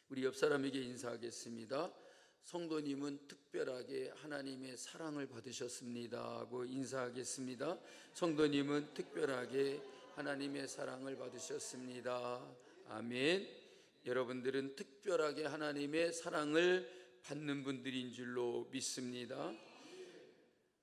우리 옆 사람에게 인사하겠습니다. 성도님은 특별하게 하나님의 사랑을 받으셨습니다 하고 인사하겠습니다. 성도님은 특별하게 하나님의 사랑을 받으셨습니다. 아멘. 여러분들은 특별하게 하나님의 사랑을 받는 분들인 줄로 믿습니다.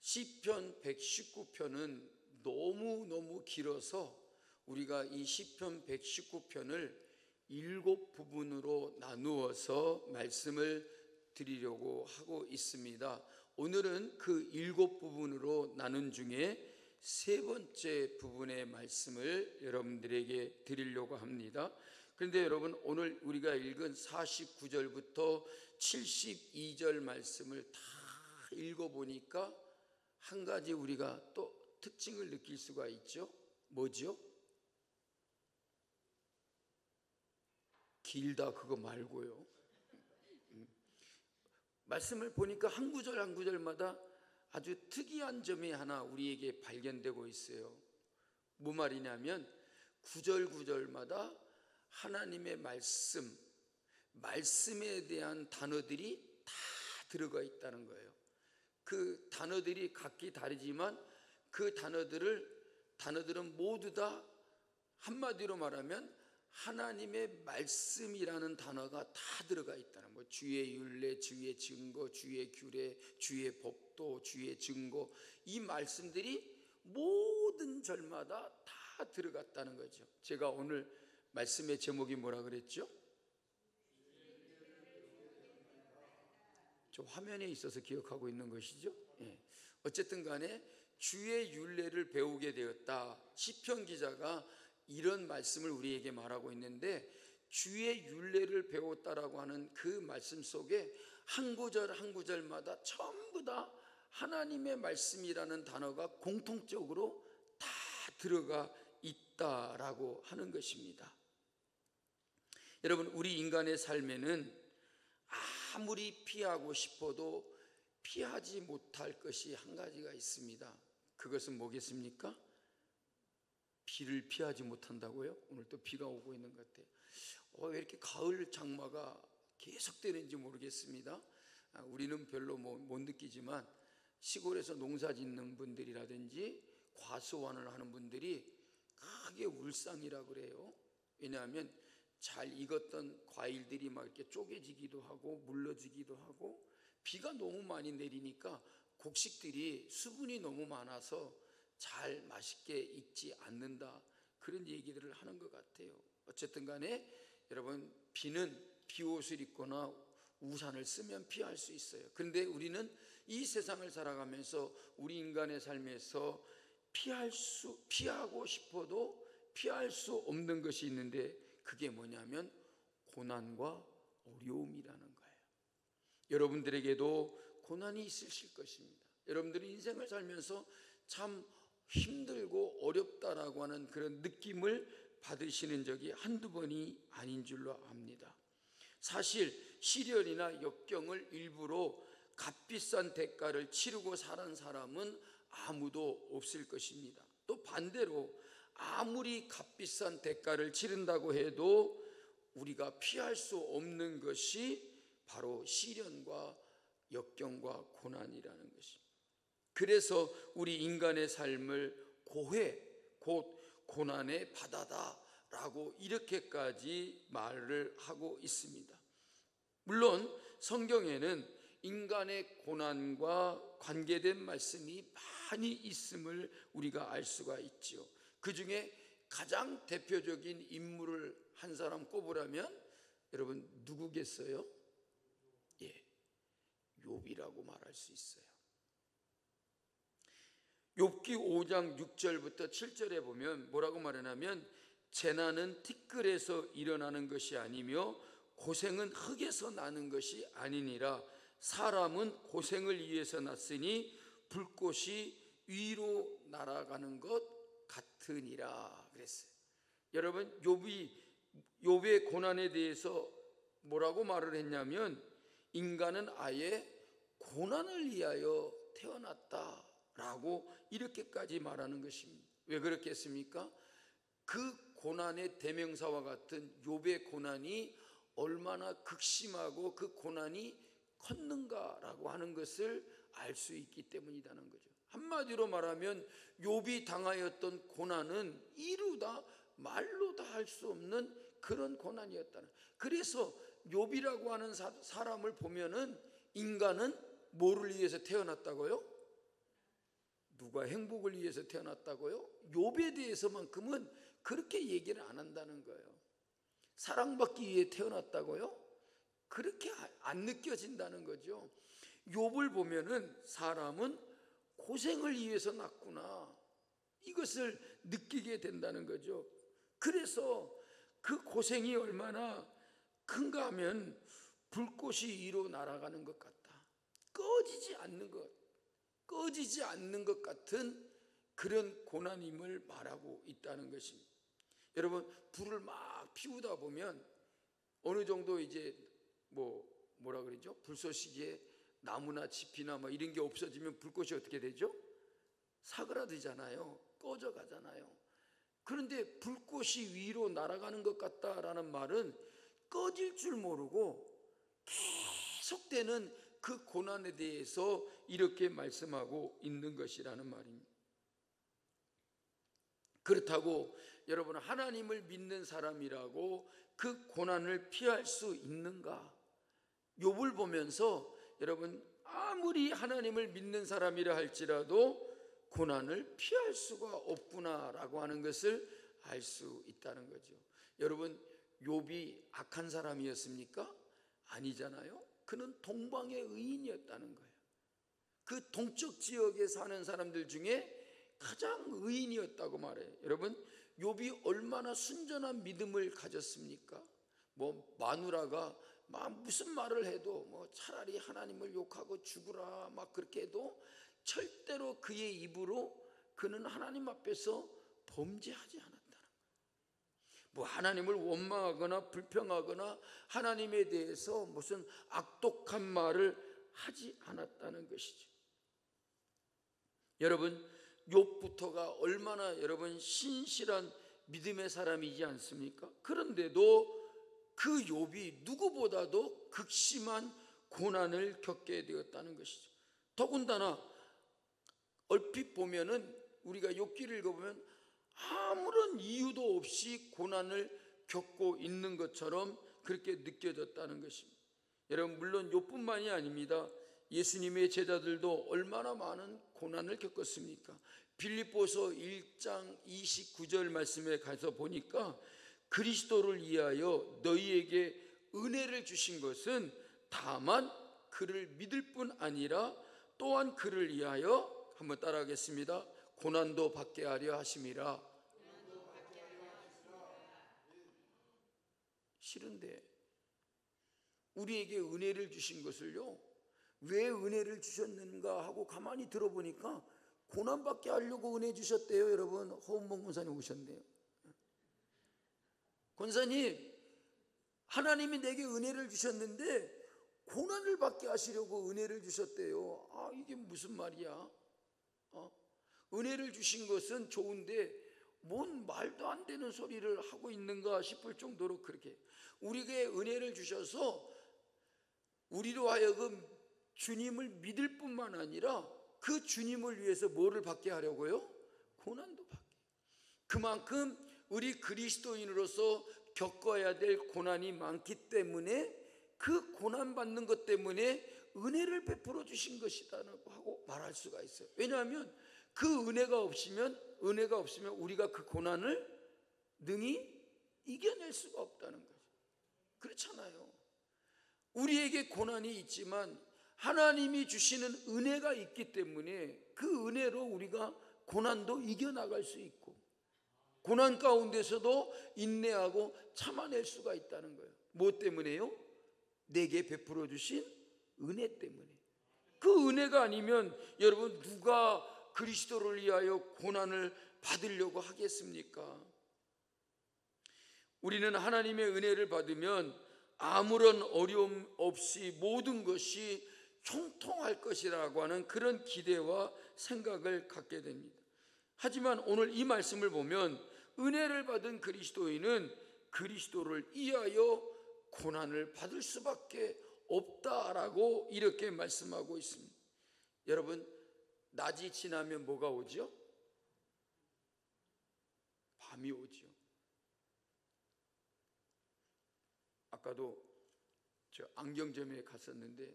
시편 119편은 너무너무 길어서 우리가 이 시편 119편을 7부분으로 나누어서 말씀을 드리려고 하고 있습니다. 오늘은 그 7부분으로 나눈 중에 세 번째 부분의 말씀을 여러분들에게 드리려고 합니다. 그런데 여러분, 오늘 우리가 읽은 49절부터 72절 말씀을 다 읽어보니까 한 가지 우리가 또 특징을 느낄 수가 있죠. 뭐죠? 길다 그거 말고요. 말씀을 보니까 한 구절 한 구절마다 아주 특이한 점이 하나 우리에게 발견되고 있어요. 뭐 말이냐면 구절 구절마다 하나님의 말씀에 대한 단어들이 다 들어가 있다는 거예요. 그 단어들이 각기 다르지만 그 단어들은 모두 다 한마디로 말하면 하나님의 말씀이라는 단어가 다 들어가 있다는 거예요. 주의 율례, 주의 증거, 주의 규례, 주의 법도, 주의 증거, 이 말씀들이 모든 절마다 다 들어갔다는 거죠. 제가 오늘 말씀의 제목이 뭐라 그랬죠? 저 화면에 있어서 기억하고 있는 것이죠. 어쨌든 간에 주의 율례를 배우게 되었다. 시편 기자가 이런 말씀을 우리에게 말하고 있는데, 주의 율례를 배웠다라고 하는 그 말씀 속에 한 구절 한 구절마다 전부 다 하나님의 말씀이라는 단어가 공통적으로 다 들어가 있다라고 하는 것입니다. 여러분, 우리 인간의 삶에는 아무리 피하고 싶어도 피하지 못할 것이 한 가지가 있습니다. 그것은 뭐겠습니까? 비를 피하지 못한다고요? 오늘 또 비가 오고 있는 것 같아요. 왜 이렇게 가을 장마가 계속되는지 모르겠습니다. 우리는 별로 못 느끼지만 시골에서 농사 짓는 분들이라든지 과수원을 하는 분들이 크게 울상이라고 그래요. 왜냐하면 잘 익었던 과일들이 막 이렇게 쪼개지기도 하고 물러지기도 하고, 비가 너무 많이 내리니까 곡식들이 수분이 너무 많아서 잘 맛있게 익지 않는다, 그런 얘기들을 하는 것 같아요. 어쨌든 간에 여러분, 비는 비옷을 입거나 우산을 쓰면 피할 수 있어요. 그런데 우리는 이 세상을 살아가면서 우리 인간의 삶에서 피하고 싶어도 피할 수 없는 것이 있는데, 그게 뭐냐면 고난과 어려움이라는 거예요. 여러분들에게도 고난이 있으실 것입니다. 여러분들이 인생을 살면서 참 힘들고 어렵다라고 하는 그런 느낌을 받으시는 적이 한두 번이 아닌 줄로 압니다. 사실 시련이나 역경을 일부러 값비싼 대가를 치르고 사는 사람은 아무도 없을 것입니다. 또 반대로 아무리 값비싼 대가를 치른다고 해도 우리가 피할 수 없는 것이 바로 시련과 역경과 고난이라는 것입니다. 그래서 우리 인간의 삶을 고해, 곧 고난의 바다다라고 이렇게까지 말을 하고 있습니다. 물론 성경에는 인간의 고난과 관계된 말씀이 많이 있음을 우리가 알 수가 있죠. 그 중에 가장 대표적인 인물을 한 사람 꼽으라면 여러분 누구겠어요? 욥이라고 말할 수 있어요. 욥기 5장 6절부터 7절에 보면 뭐라고 말하냐면, 재난은 티끌에서 일어나는 것이 아니며 고생은 흙에서 나는 것이 아니니라. 사람은 고생을 위해서 났으니 불꽃이 위로 날아가는 것 같으니라 그랬어요. 여러분, 욥의 고난에 대해서 뭐라고 말을 했냐면, 인간은 아예 고난을 위하여 태어났다라고 이렇게까지 말하는 것입니다. 왜 그렇겠습니까? 그 고난의 대명사와 같은 욥의 고난이 얼마나 극심하고 그 고난이 컸는가라고 하는 것을 알 수 있기 때문이라는 거죠. 한마디로 말하면 욥이 당하였던 고난은 이루다 말로 다 할 수 없는 그런 고난이었다는. 그래서 욥이라고 하는 사람을 보면은 인간은 뭐를 위해서 태어났다고요? 누가 행복을 위해서 태어났다고요? 욥에 대해서만큼은 그렇게 얘기를 안 한다는 거예요. 사랑받기 위해 태어났다고요? 그렇게 안 느껴진다는 거죠. 욥을 보면은 사람은 고생을 위해서 났구나, 이것을 느끼게 된다는 거죠. 그래서 그 고생이 얼마나 큰가 하면 불꽃이 위로 날아가는 것 같다, 꺼지지 않는 것 같은 그런 고난임을 말하고 있다는 것입니다. 여러분, 불을 막 피우다 보면 어느 정도 이제 뭐라 그러죠? 불쏘시개에 나무나 짚이나 이런 게 없어지면 불꽃이 어떻게 되죠? 사그라들잖아요. 꺼져 가잖아요. 그런데 불꽃이 위로 날아가는 것 같다라는 말은 꺼질 줄 모르고 계속되는 그 고난에 대해서 이렇게 말씀하고 있는 것이라는 말입니다. 그렇다고 여러분, 하나님을 믿는 사람이라고 그 고난을 피할 수 있는가? 욥을 보면서 여러분, 아무리 하나님을 믿는 사람이라 할지라도 고난을 피할 수가 없구나라고 하는 것을 알 수 있다는 거죠. 여러분, 욥이 악한 사람이었습니까? 아니잖아요. 그는 동방의 의인이었다는 거예요. 그 동쪽 지역에 사는 사람들 중에 가장 의인이었다고 말해요. 여러분, 욥이 얼마나 순전한 믿음을 가졌습니까? 마누라가 무슨 말을 해도 차라리 하나님을 욕하고 죽으라 그렇게 해도 절대로 그의 입으로 그는 하나님 앞에서 범죄하지 않았다는 거예요. 하나님을 원망하거나 불평하거나 하나님에 대해서 무슨 악독한 말을 하지 않았다는 것이죠. 여러분, 욥부터가 얼마나 여러분 신실한 믿음의 사람이지 않습니까? 그런데도 그 욥이 누구보다도 극심한 고난을 겪게 되었다는 것이죠. 더군다나 얼핏 보면은 우리가 욥기를 읽어보면 아무런 이유도 없이 고난을 겪고 있는 것처럼 그렇게 느껴졌다는 것입니다. 여러분, 물론 욥뿐만이 아닙니다. 예수님의 제자들도 얼마나 많은 고난을 겪었습니까? 빌립보서 1장 29절 말씀에 가서 보니까 그리스도를 위하여 너희에게 은혜를 주신 것은 다만 그를 믿을 뿐 아니라 또한 그를 위하여, 한번 따라하겠습니다. 고난도 받게 하려 하심이라. 싫은데 우리에게 은혜를 주신 것을요, 왜 은혜를 주셨는가 하고 가만히 들어보니까 고난받게 하려고 은혜 주셨대요. 여러분, 허은봉 권사님 오셨네요. 권사님, 하나님이 내게 은혜를 주셨는데 고난을 받게 하시려고 은혜를 주셨대요. 이게 무슨 말이야? 은혜를 주신 것은 좋은데 뭔 말도 안 되는 소리를 하고 있는가 싶을 정도로 그렇게 우리에게 은혜를 주셔서 우리로 하여금 주님을 믿을 뿐만 아니라 그 주님을 위해서 뭐를 받게 하려고요? 고난도 받게. 그만큼 우리 그리스도인으로서 겪어야 될 고난이 많기 때문에 그 고난받는 것 때문에 은혜를 베풀어 주신 것이다라고 하고 말할 수가 있어요. 왜냐하면 그 은혜가 없으면 우리가 그 고난을 능히 이겨낼 수가 없다는 거죠. 그렇잖아요. 우리에게 고난이 있지만 하나님이 주시는 은혜가 있기 때문에 그 은혜로 우리가 고난도 이겨나갈 수 있고 고난 가운데서도 인내하고 참아낼 수가 있다는 거예요. 뭐 때문에요? 내게 베풀어 주신 은혜 때문에. 그 은혜가 아니면 여러분, 누가 그리스도를 위하여 고난을 받으려고 하겠습니까? 우리는 하나님의 은혜를 받으면 아무런 어려움 없이 모든 것이 형통할 것이라고 하는 그런 기대와 생각을 갖게 됩니다. 하지만 오늘 이 말씀을 보면 은혜를 받은 그리스도인은 그리스도를 위하여 고난을 받을 수밖에 없다라고 이렇게 말씀하고 있습니다. 여러분, 낮이 지나면 뭐가 오죠? 밤이 오죠. 아까도 저 안경점에 갔었는데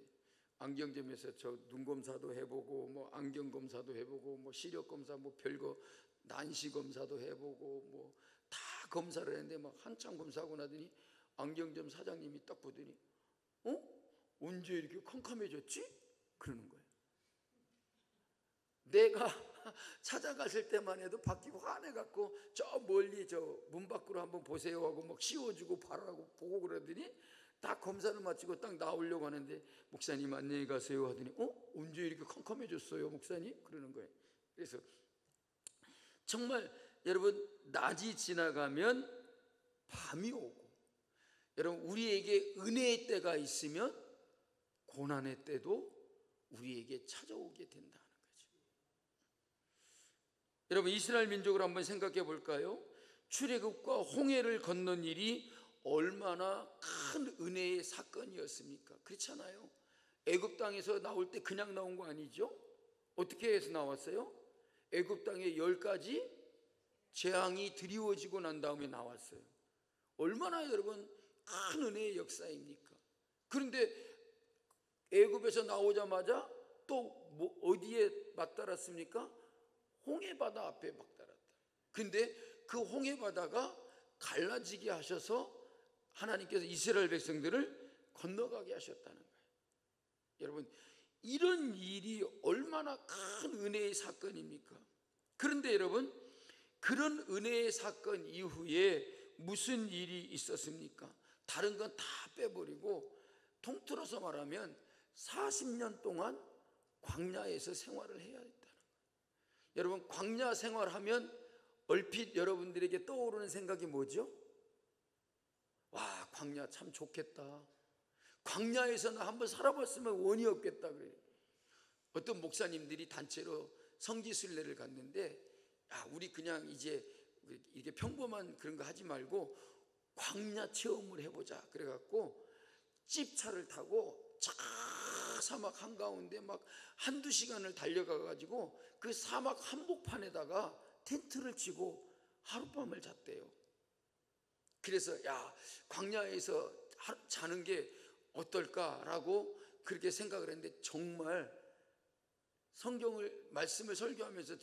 안경점에서 저 눈검사도 해보고 뭐 안경검사도 해보고 뭐 시력검사 뭐 별거 난시검사도 해보고 뭐 다 검사를 했는데 막 한참 검사하고 나더니 안경점 사장님이 딱 보더니 언제 이렇게 캄캄해졌지? 그러는 거예요. 내가 찾아갔을 때만 해도 바뀌고 화내갖고 저 멀리 저 문 밖으로 한번 보세요 하고 막 씌워주고 바라고 보고 그러더니 딱 검사를 마치고 딱 나오려고 하는데 목사님 안녕히 가세요 하더니 언제 이렇게 캄캄해졌어요 목사님? 그러는 거예요. 그래서 정말 여러분, 낮이 지나가면 밤이 오고, 여러분 우리에게 은혜의 때가 있으면 고난의 때도 우리에게 찾아오게 된다는 거죠. 여러분, 이스라엘 민족을 한번 생각해 볼까요? 출애굽과 홍해를 건넌 일이 얼마나 큰 은혜의 사건이었습니까? 그렇잖아요. 애굽 땅에서 나올 때 그냥 나온 거 아니죠? 어떻게 해서 나왔어요? 애굽 땅에 10가지 재앙이 드리워지고 난 다음에 나왔어요. 얼마나 여러분 큰 은혜의 역사입니까? 그런데 애굽에서 나오자마자 또 뭐 어디에 맞달았습니까? 홍해바다 앞에 맞달았다. 근데 그 홍해바다가 갈라지게 하셔서 하나님께서 이스라엘 백성들을 건너가게 하셨다는 거예요. 여러분, 이런 일이 얼마나 큰 은혜의 사건입니까? 그런데 여러분, 그런 은혜의 사건 이후에 무슨 일이 있었습니까? 다른 건 다 빼버리고 통틀어서 말하면 40년 동안 광야에서 생활을 해야 했다는 거예요. 여러분, 광야 생활하면 얼핏 여러분들에게 떠오르는 생각이 뭐죠? 와, 광야 참 좋겠다. 광야에서 나 한번 살아봤으면 원이 없겠다 그래요. 어떤 목사님들이 단체로 성지순례를 갔는데, 야, 우리 그냥 이제 이게 평범한 그런 거 하지 말고 광야 체험을 해보자. 그래갖고 집차를 타고 쫙 사막 한가운데 막 한두 시간을 달려가가지고 그 사막 한복판에다가 텐트를 치고 하룻밤을 잤대요. 그래서 야, 광야에서 자는 게 어떨까라고 그렇게 생각을 했는데, 정말 성경을 말씀을 설교하면서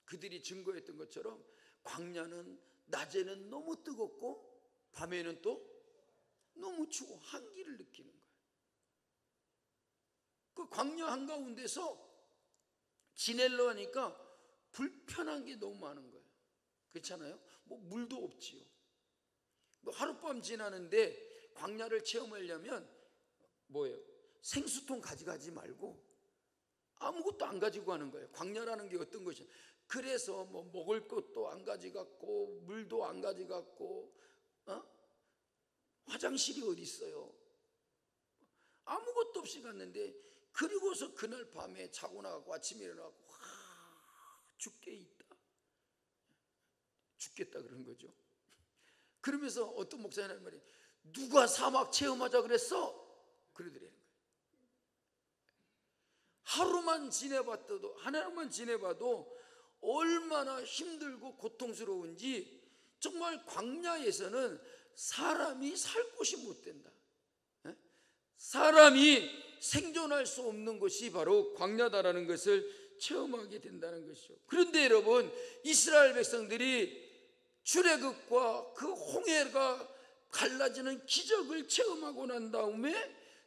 그들이 증거했던 것처럼 광야는 낮에는 너무 뜨겁고 밤에는 또 너무 추워 한기를 느끼는 거예요. 그 광야 한가운데서 지내려 하니까 불편한 게 너무 많은 거예요. 그렇잖아요? 뭐 물도 없지요. 뭐 하룻밤 지나는데 광야를 체험하려면 뭐예요? 생수통 가져가지 말고 아무것도 안 가지고 가는 거예요. 광야라는 게 어떤 것이냐? 그래서 뭐 먹을 것도 안 가져갔고 물도 안 가져갔고 화장실이 어디 있어요? 아무것도 없이 갔는데, 그리고서 그날 밤에 자고 나가고 아침에 일어나고 죽겠다 그런 거죠. 그러면서 어떤 목사님 하는 말이, 누가 사막 체험하자 그랬어? 그러더래요. 하루만 지내봐도 얼마나 힘들고 고통스러운지, 정말 광야에서는 사람이 살 곳이 못 된다. 사람이 생존할 수 없는 곳이 바로 광야다라는 것을 체험하게 된다는 것이죠. 그런데 여러분, 이스라엘 백성들이 출애굽과 그 홍해가 갈라지는 기적을 체험하고 난 다음에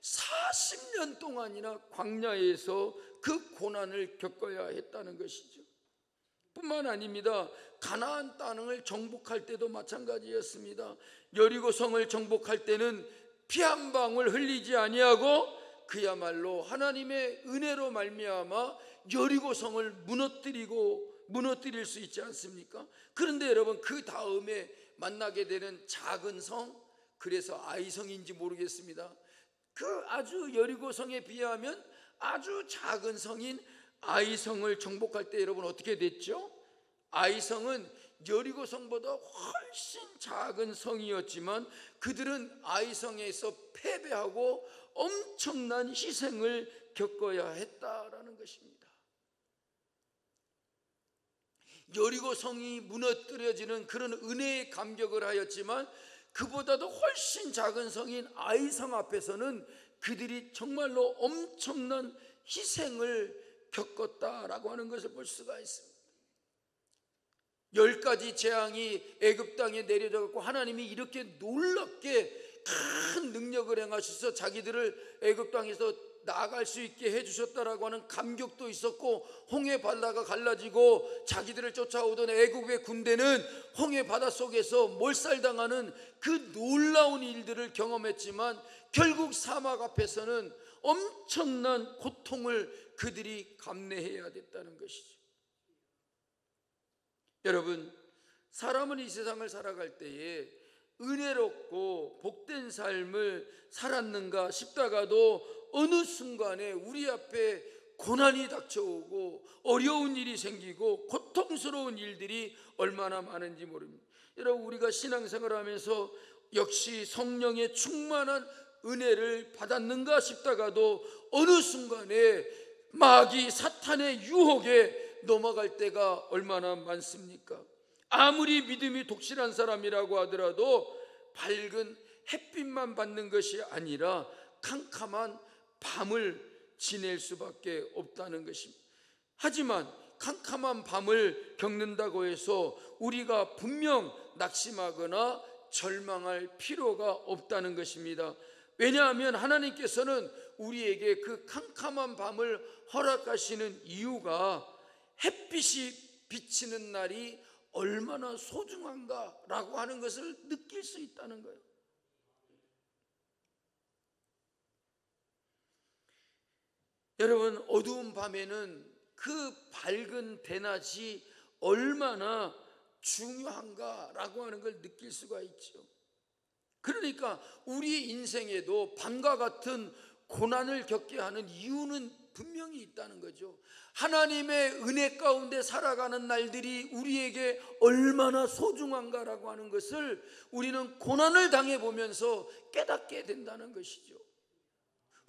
40년 동안이나 광야에서 그 고난을 겪어야 했다는 것이죠. 뿐만 아닙니다. 가나안 땅을 정복할 때도 마찬가지였습니다. 여리고성을 정복할 때는 피 한 방울 흘리지 아니하고 그야말로 하나님의 은혜로 말미암아 여리고성을 무너뜨릴 수 있지 않습니까? 그런데 여러분, 그 다음에 만나게 되는 작은 성, 그래서 아이성인지 모르겠습니다. 그 아주 여리고성에 비하면 아주 작은 성인 아이성을 정복할 때 여러분 어떻게 됐죠? 아이성은 여리고 성보다 훨씬 작은 성이었지만 그들은 아이성에서 패배하고 엄청난 희생을 겪어야 했다라는 것입니다. 여리고 성이 무너뜨려지는 그런 은혜의 감격을 하였지만 그보다도 훨씬 작은 성인 아이성 앞에서는 그들이 정말로 엄청난 희생을 겪었다라고 하는 것을 볼 수가 있습니다. 10가지 재앙이 애굽 땅에 내려져갖고 하나님이 이렇게 놀랍게 큰 능력을 행하셔서 자기들을 애굽 땅에서 나아갈 수 있게 해주셨다라고 하는 감격도 있었고, 홍해 바다가 갈라지고 자기들을 쫓아오던 애굽의 군대는 홍해 바다 속에서 몰살당하는 그 놀라운 일들을 경험했지만 결국 사막 앞에서는 엄청난 고통을 그들이 감내해야 됐다는 것이죠. 여러분, 사람은 이 세상을 살아갈 때에 은혜롭고 복된 삶을 살았는가 싶다가도 어느 순간에 우리 앞에 고난이 닥쳐오고 어려운 일이 생기고 고통스러운 일들이 얼마나 많은지 모릅니다. 여러분, 우리가 신앙생활을 하면서 역시 성령의 충만한 은혜를 받았는가 싶다가도 어느 순간에 마귀 사탄의 유혹에 넘어갈 때가 얼마나 많습니까? 아무리 믿음이 독실한 사람이라고 하더라도 밝은 햇빛만 받는 것이 아니라 캄캄한 밤을 지낼 수밖에 없다는 것입니다. 하지만 캄캄한 밤을 겪는다고 해서 우리가 분명 낙심하거나 절망할 필요가 없다는 것입니다. 왜냐하면 하나님께서는 우리에게 그 캄캄한 밤을 허락하시는 이유가 햇빛이 비치는 날이 얼마나 소중한가라고 하는 것을 느낄 수 있다는 거예요. 여러분, 어두운 밤에는 그 밝은 대낮이 얼마나 중요한가라고 하는 걸 느낄 수가 있죠. 그러니까 우리 인생에도 밤과 같은 고난을 겪게 하는 이유는 분명히 있다는 거죠. 하나님의 은혜 가운데 살아가는 날들이 우리에게 얼마나 소중한가라고 하는 것을 우리는 고난을 당해보면서 깨닫게 된다는 것이죠.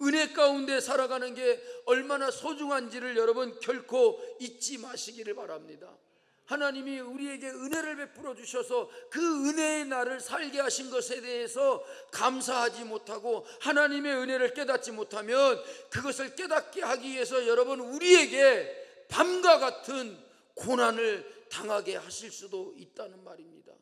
은혜 가운데 살아가는 게 얼마나 소중한지를 여러분 결코 잊지 마시기를 바랍니다. 하나님이 우리에게 은혜를 베풀어 주셔서 그 은혜의 날을 살게 하신 것에 대해서 감사하지 못하고 하나님의 은혜를 깨닫지 못하면 그것을 깨닫게 하기 위해서 여러분 우리에게 밤과 같은 고난을 당하게 하실 수도 있다는 말입니다.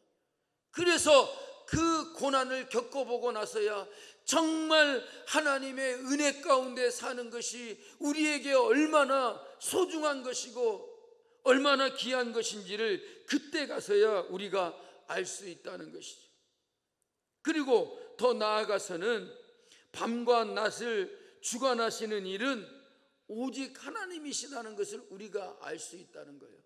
그래서 그 고난을 겪어보고 나서야 정말 하나님의 은혜 가운데 사는 것이 우리에게 얼마나 소중한 것이고 얼마나 귀한 것인지를 그때 가서야 우리가 알 수 있다는 것이죠. 그리고 더 나아가서는 밤과 낮을 주관하시는 일은 오직 하나님이시다는 것을 우리가 알 수 있다는 거예요.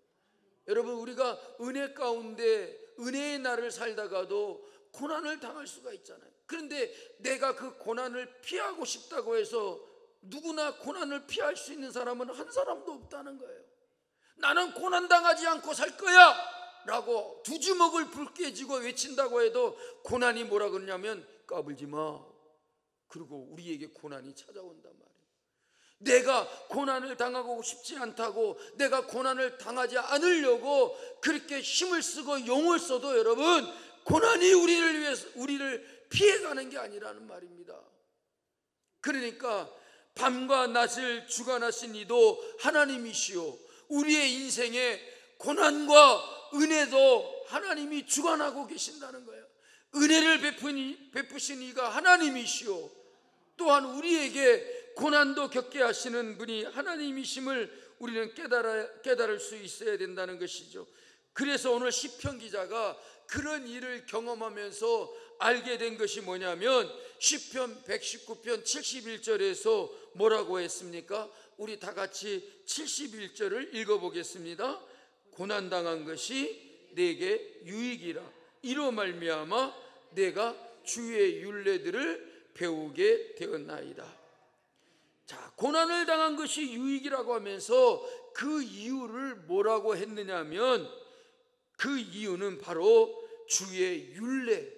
여러분, 우리가 은혜 가운데 은혜의 날을 살다가도 고난을 당할 수가 있잖아요. 그런데 내가 그 고난을 피하고 싶다고 해서 누구나 고난을 피할 수 있는 사람은 한 사람도 없다는 거예요. 나는 고난당하지 않고 살 거야 라고 두 주먹을 붉게 쥐고 외친다고 해도 고난이 뭐라 그러냐면 까불지 마. 그리고 우리에게 고난이 찾아온단 말이에요. 내가 고난을 당하고 싶지 않다고 내가 고난을 당하지 않으려고 그렇게 힘을 쓰고 용을 써도 여러분 고난이 우리를 피해가는 게 아니라는 말입니다. 그러니까 밤과 낮을 주관하신 이도 하나님이시오, 우리의 인생에 고난과 은혜도 하나님이 주관하고 계신다는 거예요. 은혜를 베푸신 이가 하나님이시오, 또한 우리에게 고난도 겪게 하시는 분이 하나님이심을 우리는 깨달을 수 있어야 된다는 것이죠. 그래서 오늘 시편 기자가 그런 일을 경험하면서 알게 된 것이 뭐냐면 시편 119편 71절에서 뭐라고 했습니까? 우리 다 같이 71절을 읽어보겠습니다. 고난당한 것이 내게 유익이라, 이로 말미암아 내가 주의 율례들을 배우게 되었나이다. 자, 고난을 당한 것이 유익이라고 하면서 그 이유를 뭐라고 했느냐면 그 이유는 바로 주의 율례,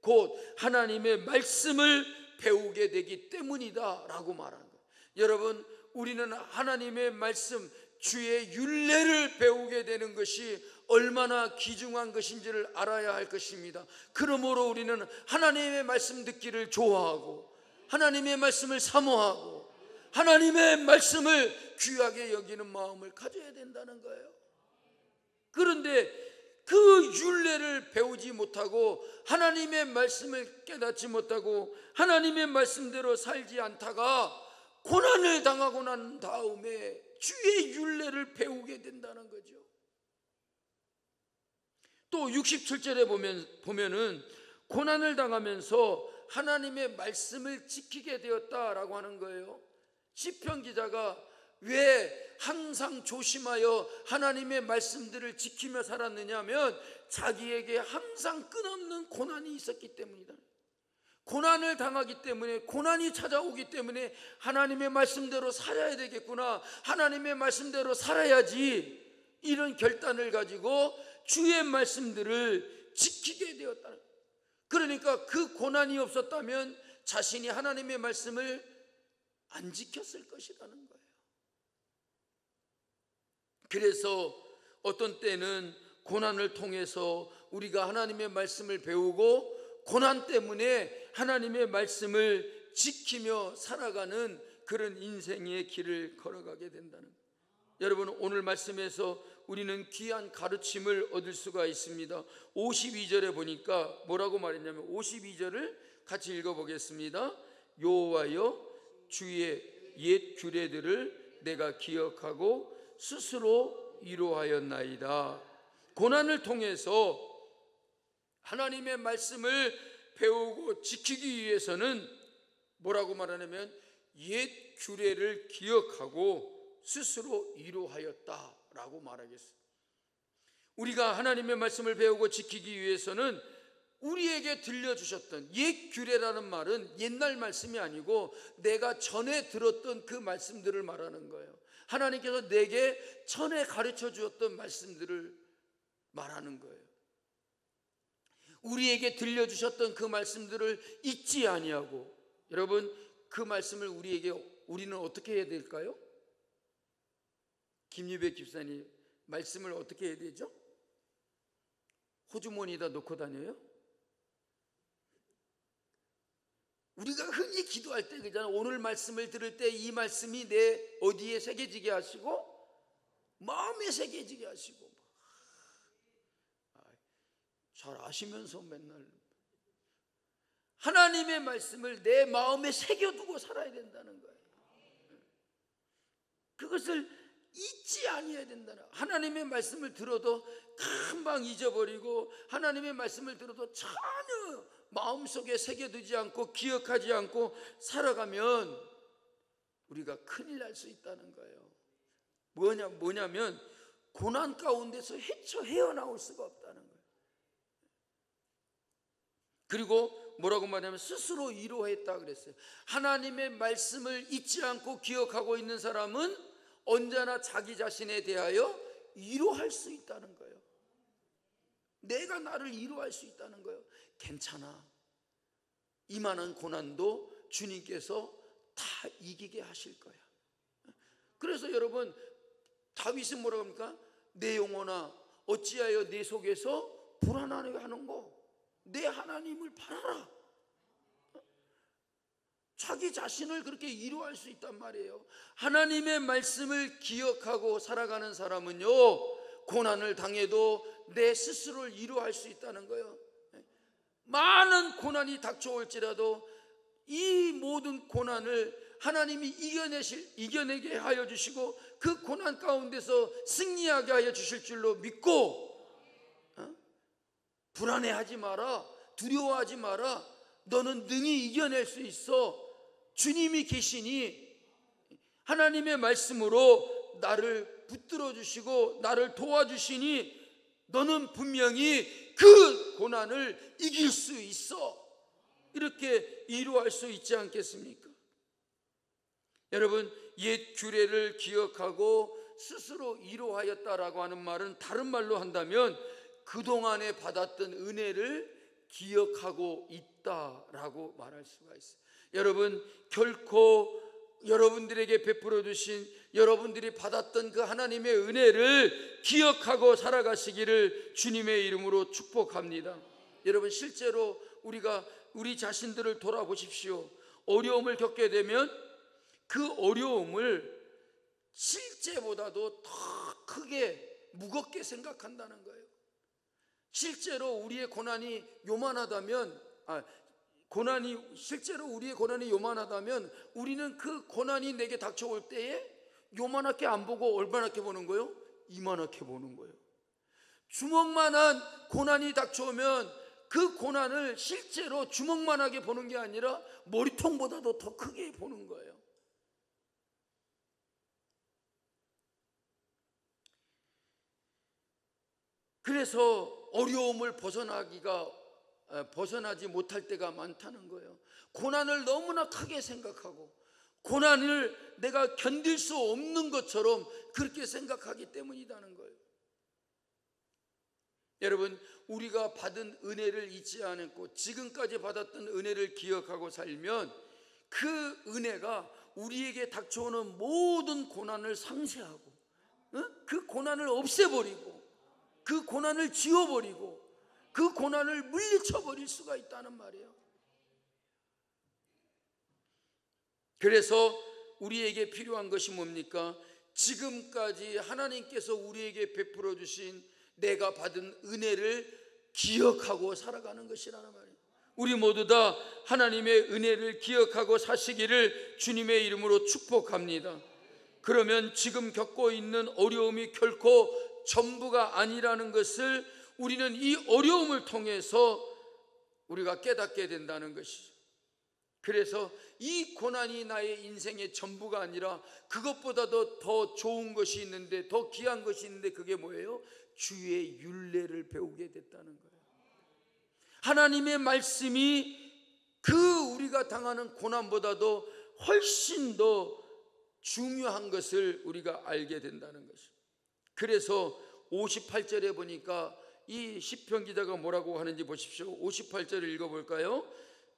곧 하나님의 말씀을 배우게 되기 때문이다 라고 말하는 거예요. 여러분, 우리는 하나님의 말씀, 주의 율례를 배우게 되는 것이 얼마나 귀중한 것인지를 알아야 할 것입니다. 그러므로 우리는 하나님의 말씀 듣기를 좋아하고, 하나님의 말씀을 사모하고, 하나님의 말씀을 귀하게 여기는 마음을 가져야 된다는 거예요. 그런데 그 율례를 배우지 못하고, 하나님의 말씀을 깨닫지 못하고, 하나님의 말씀대로 살지 않다가 고난을 당하고 난 다음에 주의 율례를 배우게 된다는 거죠. 또 67절에 보면은 고난을 당하면서 하나님의 말씀을 지키게 되었다라고 하는 거예요. 시편 기자가 왜 항상 조심하여 하나님의 말씀들을 지키며 살았느냐 하면 자기에게 항상 끊없는 고난이 있었기 때문이다. 고난을 당하기 때문에, 고난이 찾아오기 때문에 하나님의 말씀대로 살아야 되겠구나, 하나님의 말씀대로 살아야지, 이런 결단을 가지고 주의 말씀들을 지키게 되었다. 그러니까 그 고난이 없었다면 자신이 하나님의 말씀을 안 지켰을 것이라는 거예요. 그래서 어떤 때는 고난을 통해서 우리가 하나님의 말씀을 배우고, 고난 때문에 하나님의 말씀을 지키며 살아가는 그런 인생의 길을 걸어가게 된다는 거예요. 여러분, 오늘 말씀에서 우리는 귀한 가르침을 얻을 수가 있습니다. 52절에 보니까 뭐라고 말했냐면, 52절을 같이 읽어보겠습니다. 여호와여, 주의 옛 규례들을 내가 기억하고 스스로 이루하였나이다. 고난을 통해서 하나님의 말씀을 배우고 지키기 위해서는 뭐라고 말하냐면, 옛 규례를 기억하고 스스로 이루하였다라고 말하겠습니다. 우리가 하나님의 말씀을 배우고 지키기 위해서는 우리에게 들려주셨던 옛 규례라는 말은 옛날 말씀이 아니고 내가 전에 들었던 그 말씀들을 말하는 거예요. 하나님께서 내게 전에 가르쳐 주었던 말씀들을 말하는 거예요. 우리에게 들려주셨던 그 말씀들을 잊지 아니하고, 여러분, 그 말씀을 우리는 어떻게 해야 될까요? 김유배 집사님, 말씀을 어떻게 해야 되죠? 호주머니에다 놓고 다녀요? 우리가 흔히 기도할 때 그잖아. 오늘 말씀을 들을 때 이 말씀이 내 어디에 새겨지게 하시고 마음에 새겨지게 하시고, 잘 아시면서 맨날 하나님의 말씀을 내 마음에 새겨두고 살아야 된다는 거예요. 그것을 잊지 아니해야 된다는 거예요. 하나님의 말씀을 들어도 금방 잊어버리고, 하나님의 말씀을 들어도 전혀 마음속에 새겨두지 않고 기억하지 않고 살아가면 우리가 큰일 날 수 있다는 거예요. 뭐냐면 고난 가운데서 헤어나올 수가 없다는 거예요. 그리고 뭐라고 말하냐면 스스로 이루했다 그랬어요. 하나님의 말씀을 잊지 않고 기억하고 있는 사람은 언제나 자기 자신에 대하여 이루할 수 있다는 거예요. 내가 나를 이루할 수 있다는 거예요. 괜찮아, 이만한 고난도 주님께서 다 이기게 하실 거야. 그래서 여러분, 다윗은 뭐라고 합니까? 내 영혼아 어찌하여 내 속에서 불안하게 하는고, 내 하나님을 바라라. 자기 자신을 그렇게 이루할 수 있단 말이에요. 하나님의 말씀을 기억하고 살아가는 사람은요, 고난을 당해도 내 스스로를 이루할 수 있다는 거예요. 많은 고난이 닥쳐올지라도 이 모든 고난을 하나님이 이겨내게 하여 주시고 그 고난 가운데서 승리하게 하여 주실 줄로 믿고, 불안해하지 마라, 두려워하지 마라, 너는 능히 이겨낼 수 있어. 주님이 계시니 하나님의 말씀으로 나를 붙들어 주시고 나를 도와주시니 너는 분명히 그 고난을 이길 수 있어. 이렇게 이루할 수 있지 않겠습니까? 여러분, 옛 규례를 기억하고 스스로 이루하였다라고 하는 말은 다른 말로 한다면 그동안에 받았던 은혜를 기억하고 있다라고 말할 수가 있어요. 여러분, 결코 여러분들에게 베풀어 주신, 여러분들이 받았던 그 하나님의 은혜를 기억하고 살아가시기를 주님의 이름으로 축복합니다. 여러분, 실제로 우리가 우리 자신들을 돌아보십시오. 어려움을 겪게 되면 그 어려움을 실제보다도 더 크게 무겁게 생각한다는 거예요. 실제로 우리의 고난이 요만하다면, 실제로 우리의 고난이 요만하다면 우리는 그 고난이 내게 닥쳐올 때에 요만하게 안 보고 얼마나게 보는 거예요? 이만하게 보는 거예요. 주먹만한 고난이 닥쳐오면 그 고난을 실제로 주먹만하게 보는 게 아니라 머리통보다도 더 크게 보는 거예요. 그래서 어려움을 벗어나지 못할 때가 많다는 거예요. 고난을 너무나 크게 생각하고 고난을 내가 견딜 수 없는 것처럼 그렇게 생각하기 때문이라는 거예요. 여러분, 우리가 받은 은혜를 잊지 않고 지금까지 받았던 은혜를 기억하고 살면 그 은혜가 우리에게 닥쳐오는 모든 고난을 상쇄하고 그 고난을 없애버리고 그 고난을 지워버리고 그 고난을 물리쳐버릴 수가 있다는 말이에요. 그래서 우리에게 필요한 것이 뭡니까? 지금까지 하나님께서 우리에게 베풀어 주신 내가 받은 은혜를 기억하고 살아가는 것이라는 말이에요. 우리 모두 다 하나님의 은혜를 기억하고 사시기를 주님의 이름으로 축복합니다. 그러면 지금 겪고 있는 어려움이 결코 전부가 아니라는 것을 우리는 이 어려움을 통해서 우리가 깨닫게 된다는 것이죠. 그래서 이 고난이 나의 인생의 전부가 아니라 그것보다도 더 좋은 것이 있는데, 더 귀한 것이 있는데, 그게 뭐예요? 주의 율례를 배우게 됐다는 거예요. 하나님의 말씀이 그 우리가 당하는 고난보다도 훨씬 더 중요한 것을 우리가 알게 된다는 것이죠. 그래서 58절에 보니까 이 시편 기자가 뭐라고 하는지 보십시오. 58절을 읽어볼까요?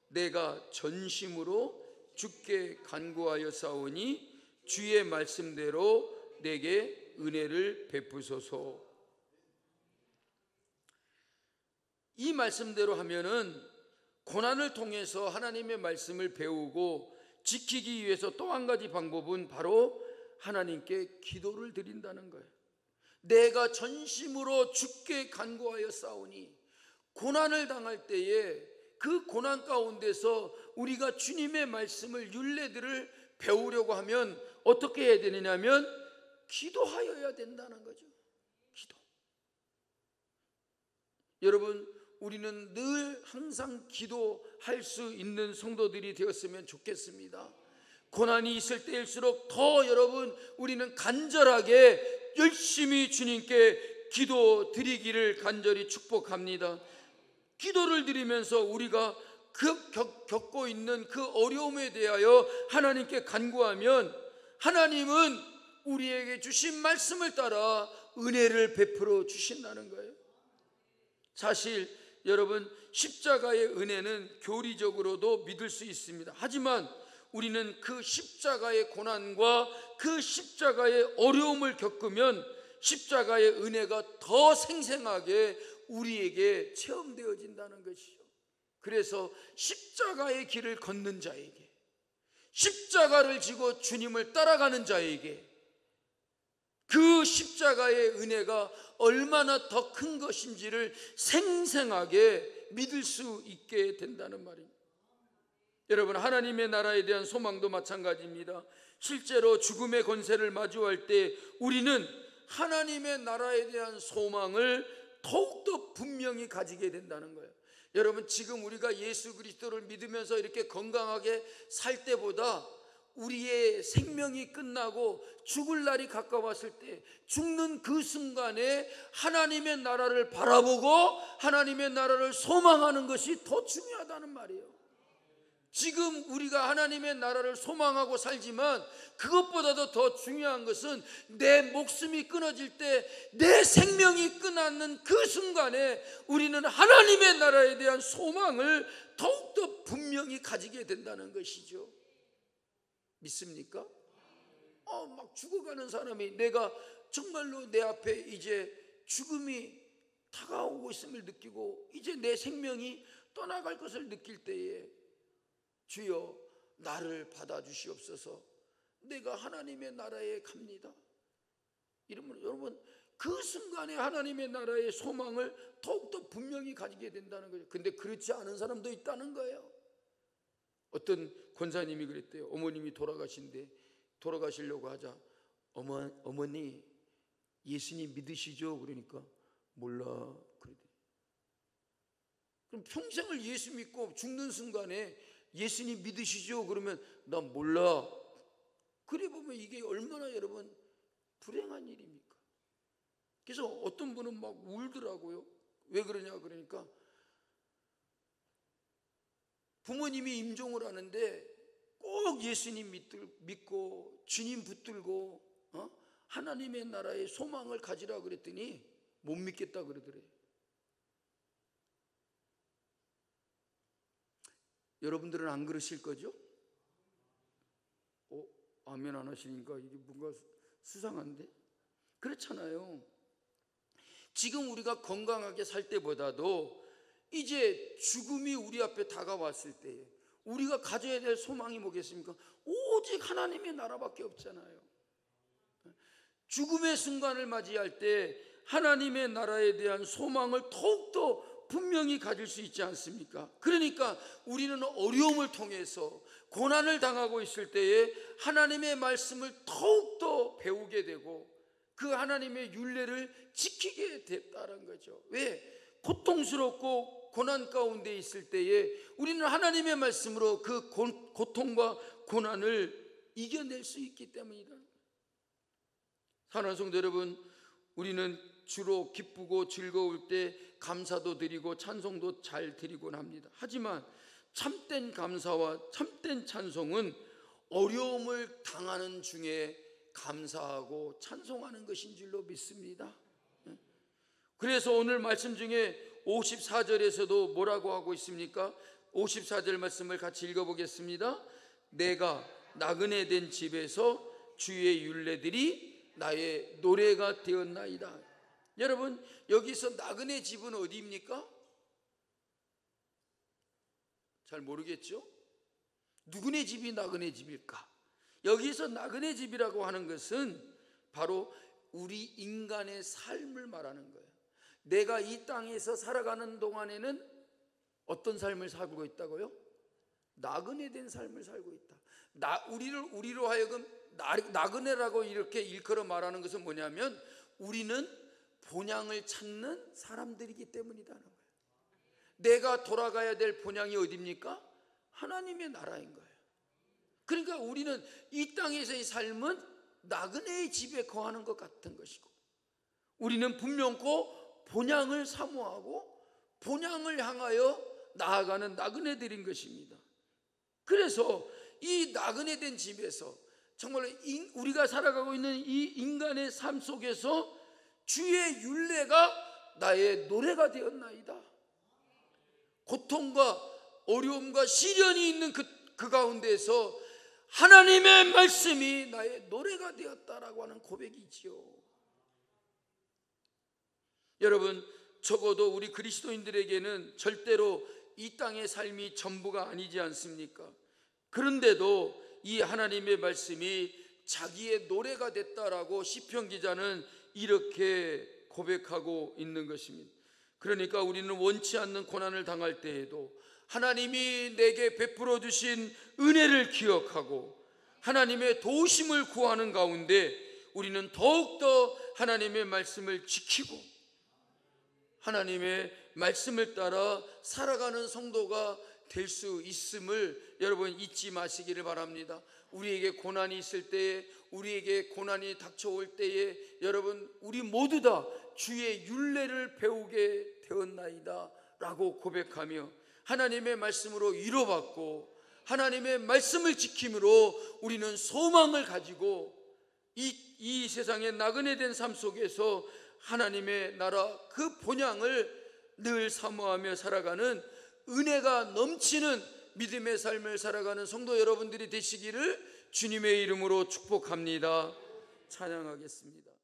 내가 전심으로 주께 간구하여 싸우니 주의 말씀대로 내게 은혜를 베푸소서. 이 말씀대로 하면은 고난을 통해서 하나님의 말씀을 배우고 지키기 위해서 또 한 가지 방법은 바로 하나님께 기도를 드린다는 거예요. 내가 전심으로 주께 간구하여 싸우니, 고난을 당할 때에 그 고난 가운데서 우리가 주님의 말씀을, 율례들을 배우려고 하면 어떻게 해야 되느냐면 기도하여야 된다는 거죠. 기도. 여러분, 우리는 늘 항상 기도할 수 있는 성도들이 되었으면 좋겠습니다. 고난이 있을 때일수록 더 여러분, 우리는 간절하게 열심히 주님께 기도 드리기를 간절히 축복합니다. 기도를 드리면서 우리가 겪고 있는 그 어려움에 대하여 하나님께 간구하면 하나님은 우리에게 주신 말씀을 따라 은혜를 베풀어 주신다는 거예요. 사실 여러분, 십자가의 은혜는 교리적으로도 믿을 수 있습니다. 하지만 우리는 그 십자가의 고난과 그 십자가의 어려움을 겪으면 십자가의 은혜가 더 생생하게 우리에게 체험되어진다는 것이죠. 그래서 십자가의 길을 걷는 자에게, 십자가를 지고 주님을 따라가는 자에게 그 십자가의 은혜가 얼마나 더 큰 것인지를 생생하게 믿을 수 있게 된다는 말입니다. 여러분, 하나님의 나라에 대한 소망도 마찬가지입니다. 실제로 죽음의 권세를 마주할 때 우리는 하나님의 나라에 대한 소망을 더욱더 분명히 가지게 된다는 거예요. 여러분, 지금 우리가 예수 그리스도를 믿으면서 이렇게 건강하게 살 때보다 우리의 생명이 끝나고 죽을 날이 가까웠을 때, 죽는 그 순간에 하나님의 나라를 바라보고 하나님의 나라를 소망하는 것이 더 중요하다는 말이에요. 지금 우리가 하나님의 나라를 소망하고 살지만 그것보다도 더 중요한 것은 내 목숨이 끊어질 때, 내 생명이 끝나는 그 순간에 우리는 하나님의 나라에 대한 소망을 더욱더 분명히 가지게 된다는 것이죠. 믿습니까? 막 죽어가는 사람이, 내가 정말로 내 앞에 이제 죽음이 다가오고 있음을 느끼고 이제 내 생명이 떠나갈 것을 느낄 때에, 주여 나를 받아주시옵소서, 내가 하나님의 나라에 갑니다. 이러면 여러분 그 순간에 하나님의 나라의 소망을 더욱더 분명히 가지게 된다는 거죠. 근데 그렇지 않은 사람도 있다는 거예요. 어떤 권사님이 그랬대요. 어머님이 돌아가시려고 하자 어머니 예수님 믿으시죠? 그러니까 몰라 그러대. 그럼 평생을 예수 믿고 죽는 순간에 예수님 믿으시죠? 그러면 나 몰라. 그래 보면 이게 얼마나 여러분 불행한 일입니까? 그래서 어떤 분은 막 울더라고요. 왜 그러냐 그러니까 부모님이 임종을 하는데 꼭 예수님 믿고 주님 붙들고 하나님의 나라의 소망을 가지라 그랬더니 못 믿겠다 그러더래요. 여러분들은 안 그러실 거죠? 아멘 안 하시니까 이게 뭔가 수상한데? 그렇잖아요. 지금 우리가 건강하게 살 때보다도 이제 죽음이 우리 앞에 다가왔을 때에 우리가 가져야 될 소망이 뭐겠습니까? 오직 하나님의 나라밖에 없잖아요. 죽음의 순간을 맞이할 때 하나님의 나라에 대한 소망을 더욱더 분명히 가질 수 있지 않습니까? 그러니까 우리는 어려움을 통해서 고난을 당하고 있을 때에 하나님의 말씀을 더욱더 배우게 되고 그 하나님의 율례를 지키게 됐다는 거죠. 왜? 고통스럽고 고난 가운데 있을 때에 우리는 하나님의 말씀으로 그 고통과 고난을 이겨낼 수 있기 때문이다. 사랑하는 성도 여러분, 우리는 주로 기쁘고 즐거울 때 감사도 드리고 찬송도 잘 드리곤 합니다. 하지만 참된 감사와 참된 찬송은 어려움을 당하는 중에 감사하고 찬송하는 것인 줄로 믿습니다. 그래서 오늘 말씀 중에 54절에서도 뭐라고 하고 있습니까? 54절 말씀을 같이 읽어보겠습니다. 내가 나그네 된 집에서 주의 율례들이 나의 노래가 되었나이다. 여러분, 여기서 나그네 집은 어디입니까? 잘 모르겠죠? 누구네 집이 나그네 집일까? 여기서 나그네 집이라고 하는 것은 바로 우리 인간의 삶을 말하는 거예요. 내가 이 땅에서 살아가는 동안에는 어떤 삶을 살고 있다고요? 나그네 된 삶을 살고 있다. 우리로 하여금 나그네라고 이렇게 일컬어 말하는 것은 뭐냐면 우리는 본향을 찾는 사람들이기 때문이라는 거예요. 내가 돌아가야 될 본향이 어디입니까? 하나님의 나라인 거예요. 그러니까 우리는 이 땅에서의 삶은 나그네의 집에 거하는 것 같은 것이고, 우리는 분명코 본향을 사모하고 본향을 향하여 나아가는 나그네들인 것입니다. 그래서 이 나그네 된 집에서 정말 우리가 살아가고 있는 이 인간의 삶 속에서 주의 율례가 나의 노래가 되었나이다. 고통과 어려움과 시련이 있는 그 가운데서 하나님의 말씀이 나의 노래가 되었다라고 하는 고백이지요. 여러분, 적어도 우리 그리스도인들에게는 절대로 이 땅의 삶이 전부가 아니지 않습니까? 그런데도 이 하나님의 말씀이 자기의 노래가 됐다라고 시편 기자는 이렇게 고백하고 있는 것입니다. 그러니까 우리는 원치 않는 고난을 당할 때에도 하나님이 내게 베풀어 주신 은혜를 기억하고 하나님의 도우심을 구하는 가운데 우리는 더욱더 하나님의 말씀을 지키고 하나님의 말씀을 따라 살아가는 성도가 될 수 있음을 여러분 잊지 마시기를 바랍니다. 우리에게 고난이 있을 때에, 우리에게 고난이 닥쳐올 때에 여러분 우리 모두 다 주의 율례를 배우게 되었나이다 라고 고백하며 하나님의 말씀으로 위로받고 하나님의 말씀을 지킴으로 우리는 소망을 가지고 이 세상의 나그네 된 삶 속에서 하나님의 나라 그 본향을 늘 사모하며 살아가는 은혜가 넘치는 믿음의 삶을 살아가는 성도 여러분들이 되시기를 주님의 이름으로 축복합니다. 찬양하겠습니다.